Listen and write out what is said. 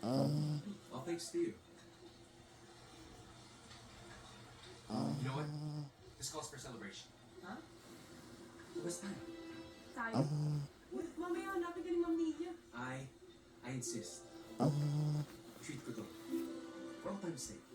All thanks to you. You know what? This calls for celebration. Ha? Labas tayo. Tayo? Uy, mamaya hanapin ka ni Ma'am Nidia. I insist. Treat ko to. For all time's sake.